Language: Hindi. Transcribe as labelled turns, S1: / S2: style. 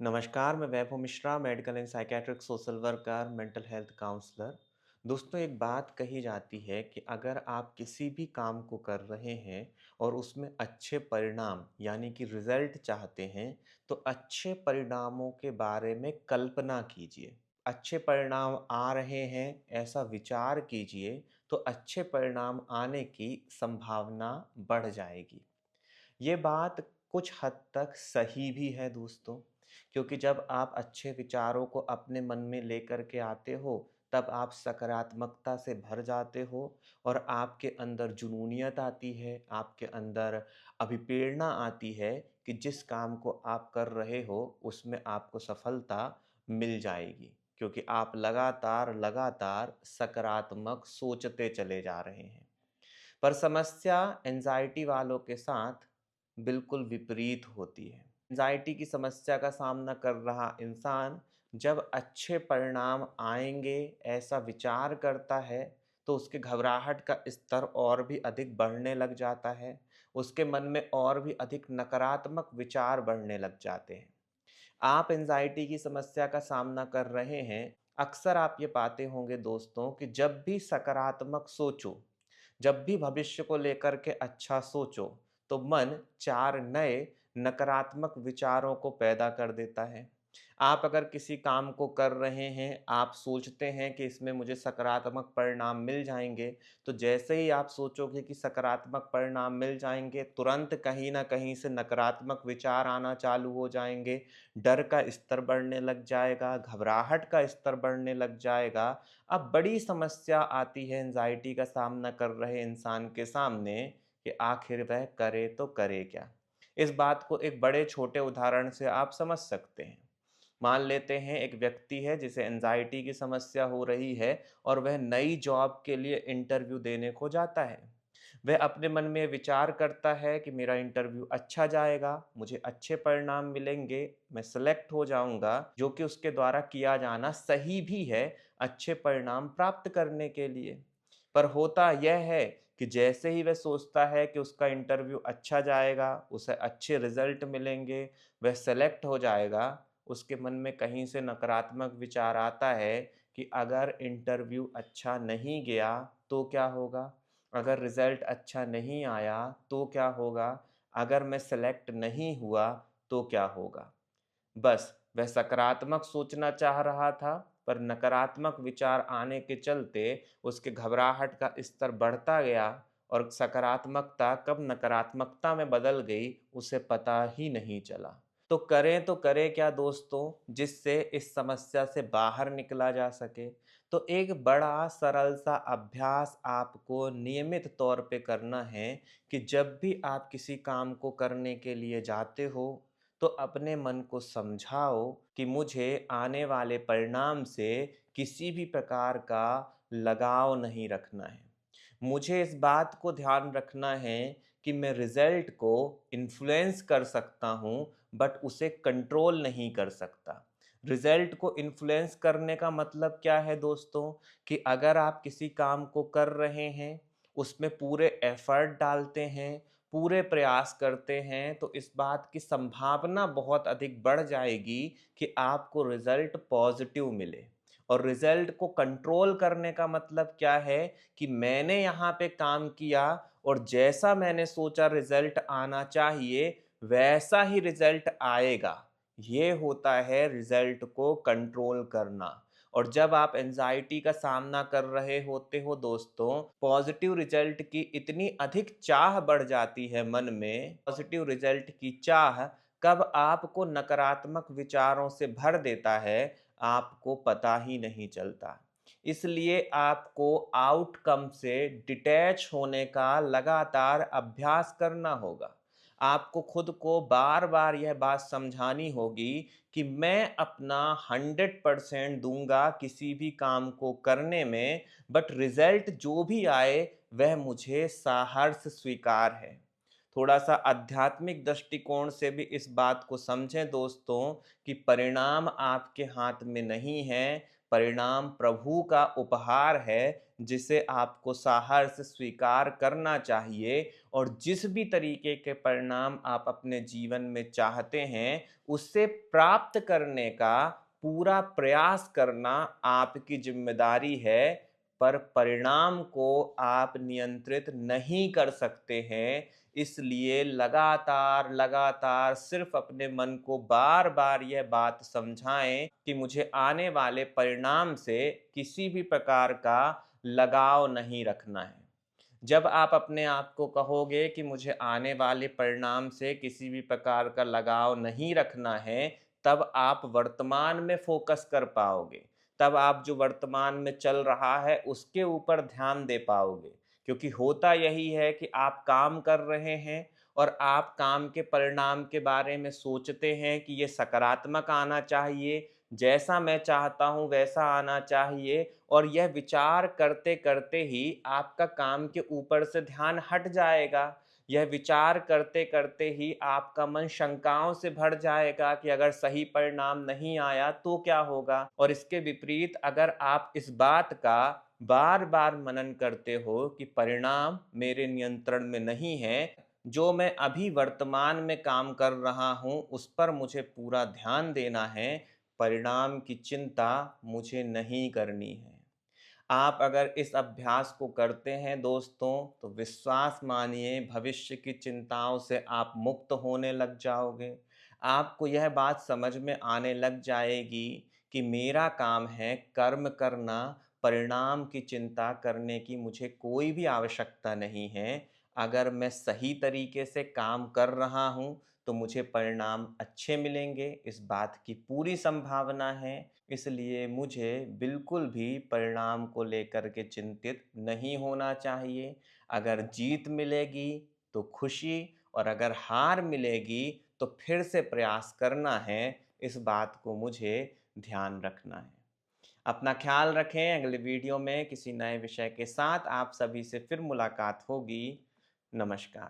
S1: नमस्कार, मैं Vaibhav Mishra, medical and psychiatric social worker, mental health counsellor. दोस्तों, एक बात कही जाती है कि अगर आप किसी भी काम को कर रहे हैं और उसमें अच्छे परिणाम यानी कि रिज़ल्ट चाहते हैं, तो अच्छे परिणामों के बारे में कल्पना कीजिए। अच्छे परिणाम आ रहे हैं, ऐसा विचार कीजिए, तो अच्छे परिणाम आने की संभावना बढ़ जाएगी। ये बात कुछ हद तक सही भी है दोस्तों, क्योंकि जब आप अच्छे विचारों को अपने मन में लेकर के आते हो, तब आप सकारात्मकता से भर जाते हो और आपके अंदर जुनूनियत आती है, आपके अंदर अभिप्रेरणा आती है कि जिस काम को आप कर रहे हो, उसमें आपको सफलता मिल जाएगी, क्योंकि आप लगातार सकारात्मक सोचते चले जा रहे हैं। पर समस्या एंजाइटी वालों के साथ बिल्कुल विपरीत होती है। एंजाइटी की समस्या का सामना कर रहा इंसान जब अच्छे परिणाम आएँगे ऐसा विचार करता है, तो उसके घबराहट का स्तर और भी अधिक बढ़ने लग जाता है। उसके मन में और भी अधिक नकारात्मक विचार बढ़ने लग जाते हैं। आप एंजाइटी की समस्या का सामना कर रहे हैं, अक्सर आप ये पाते होंगे दोस्तों कि जब भी सकारात्मक सोचो, जब भी भविष्य को लेकर के अच्छा सोचो, तो मन 4 नए नकारात्मक विचारों को पैदा कर देता है। आप अगर किसी काम को कर रहे हैं, आप सोचते हैं कि इसमें मुझे सकारात्मक परिणाम मिल जाएँगे, तो जैसे ही आप सोचोगे कि सकारात्मक परिणाम मिल जाएँगे, तुरंत कहीं न कहीं से नकारात्मक विचार आना चालू हो जाएँगे, डर का स्तर बढ़ने लग जाएगा, घबराहट का स्तर बढ़ने लग जाएगा। अब बड़ी समस्या आती है एंजाइटी का सामना कर रहे इंसान के सामने कि आखिर वह करे तो करे क्या? इस बात को एक बड़े छोटे उदाहरण से आप समझ सकते हैं। मान लेते हैं एक व्यक्ति है जिसे एंजाइटी की समस्या हो रही है और वह नई जॉब के लिए इंटरव्यू देने को जाता है। वह अपने मन में विचार करता है कि मेरा इंटरव्यू अच्छा जाएगा, मुझे अच्छे परिणाम मिलेंगे, मैं सेलेक्ट हो जाऊँगा, जो कि उसके द्वारा किया जाना सही भी है, अच्छे परिणाम प्राप्त करने के लिए। पर होता यह है कि जैसे ही वह सोचता है कि उसका इंटरव्यू अच्छा जाएगा, उसे अच्छे रिज़ल्ट मिलेंगे, वह सेलेक्ट हो जाएगा, उसके मन में कहीं से नकारात्मक विचार आता है कि अगर इंटरव्यू अच्छा नहीं गया, तो क्या होगा? अगर रिज़ल्ट अच्छा नहीं आया तो क्या होगा? अगर मैं सेलेक्ट नहीं हुआ तो क्या होगा? बस वह सकारात्मक सोचना चाह रहा था, पर नकारात्मक विचार आने के चलते उसके घबराहट का स्तर बढ़ता गया और सकारात्मकता कब नकारात्मकता में बदल गई, उसे पता ही नहीं चला। तो करें क्या दोस्तों, जिससे इस समस्या से बाहर निकला जा सके? तो एक बड़ा सरल सा अभ्यास आपको नियमित तौर पे करना है कि जब भी आप किसी काम को करने के लिए जाते हो, तो अपने मन को समझाओ कि मुझे आने वाले परिणाम से किसी भी प्रकार का लगाव नहीं रखना है। मुझे इस बात को ध्यान रखना है कि मैं रिज़ल्ट को इन्फ्लुएंस कर सकता हूँ, बट उसे कंट्रोल नहीं कर सकता। रिज़ल्ट को इन्फ्लुएंस करने का मतलब क्या है दोस्तों? कि अगर आप किसी काम को कर रहे हैं, उसमें पूरे एफ़र्ट डालते हैं, पूरे प्रयास करते हैं, तो इस बात की संभावना बहुत अधिक बढ़ जाएगी कि आपको रिज़ल्ट पॉज़िटिव मिले। और रिज़ल्ट को कंट्रोल करने का मतलब क्या है कि मैंने यहाँ पे काम किया और जैसा मैंने सोचा रिज़ल्ट आना चाहिए, वैसा ही रिज़ल्ट आएगा। ये होता है रिज़ल्ट को कंट्रोल करना। और जब आप एंग्ज़ायटी का सामना कर रहे होते हो दोस्तों, पॉज़िटिव रिज़ल्ट की इतनी अधिक चाह बढ़ जाती है मन में, पॉज़िटिव रिज़ल्ट की चाह कब आपको नकारात्मक विचारों से भर देता है, आपको पता ही नहीं चलता। इसलिए आपको आउटकम से डिटैच होने का लगातार अभ्यास करना होगा। आपको खुद को बार-बार यह बात समझानी होगी कि मैं अपना 100% दूँगा किसी भी काम को करने में, बट रिज़ल्ट जो भी आए वह मुझे साहर्ष स्वीकार है। थोड़ा-सा आध्यात्मिक दृष्टिकोण से भी इस बात को समझें दोस्तों कि परिणाम आपके हाथ में नहीं है, परिणाम प्रभु का उपहार है, जिसे आपको साहस से स्वीकार करना चाहिए और जिस भी तरीके के परिणाम आप अपने जीवन में चाहते हैं, उससे प्राप्त करने का पूरा प्रयास करना आपकी ज़िम्मेदारी है, पर परिणाम को आप नियंत्रित नहीं कर सकते हैं। इसलिए लगातार सिर्फ़ अपने मन को बार-बार यह बात समझाएँ कि मुझे आने वाले परिणाम से किसी भी प्रकार का लगाव नहीं रखना है। जब आप अपने आप को कहोगे कि मुझे आने वाले परिणाम से किसी भी प्रकार का लगाव नहीं रखना है, तब आप वर्तमान में फ़ोकस कर पाओगे। तब आप जो वर्तमान में चल रहा है, उसके ऊपर ध्यान दे पाओगे। क्योंकि होता यही है कि आप काम कर रहे हैं और आप काम के परिणाम के बारे में सोचते हैं कि ये सकारात्मक आना चाहिए, जैसा मैं चाहता हूँ वैसा आना चाहिए, और यह विचार करते-करते ही आपका काम के ऊपर से ध्यान हट जाएगा। यह विचार करते-करते ही आपका मन शंकाओं से भर जाएगा कि अगर सही परिणाम नहीं आया तो क्या होगा? और इसके विपरीत अगर आप इस बात का बार-बार मनन करते हो कि परिणाम मेरे नियंत्रण में नहीं है, जो मैं अभी वर्तमान में काम कर रहा हूँ, उस पर मुझे पूरा ध्यान देना है, परिणाम की चिंता मुझे नहीं करनी है। आप अगर इस अभ्यास को करते हैं दोस्तों, तो विश्वास मानिए भविष्य की चिंताओं से आप मुक्त होने लग जाओगे। आपको यह बात समझ में आने लग जाएगी कि मेरा काम है कर्म करना, परिणाम की चिंता करने की मुझे कोई भी आवश्यकता नहीं है। अगर मैं सही तरीके से काम कर रहा हूँ, तो मुझे परिणाम अच्छे मिलेंगे, इस बात की पूरी संभावना है। इसलिए मुझे बिल्कुल भी परिणाम को लेकर के चिंतित नहीं होना चाहिए। अगर जीत मिलेगी तो खुशी, और अगर हार मिलेगी तो फिर से प्रयास करना है, इस बात को मुझे ध्यान रखना है। अपना ख्याल रखें, अगले वीडियो में किसी नए विषय के साथ आप सभी से फिर मुलाकात होगी। नमस्कार।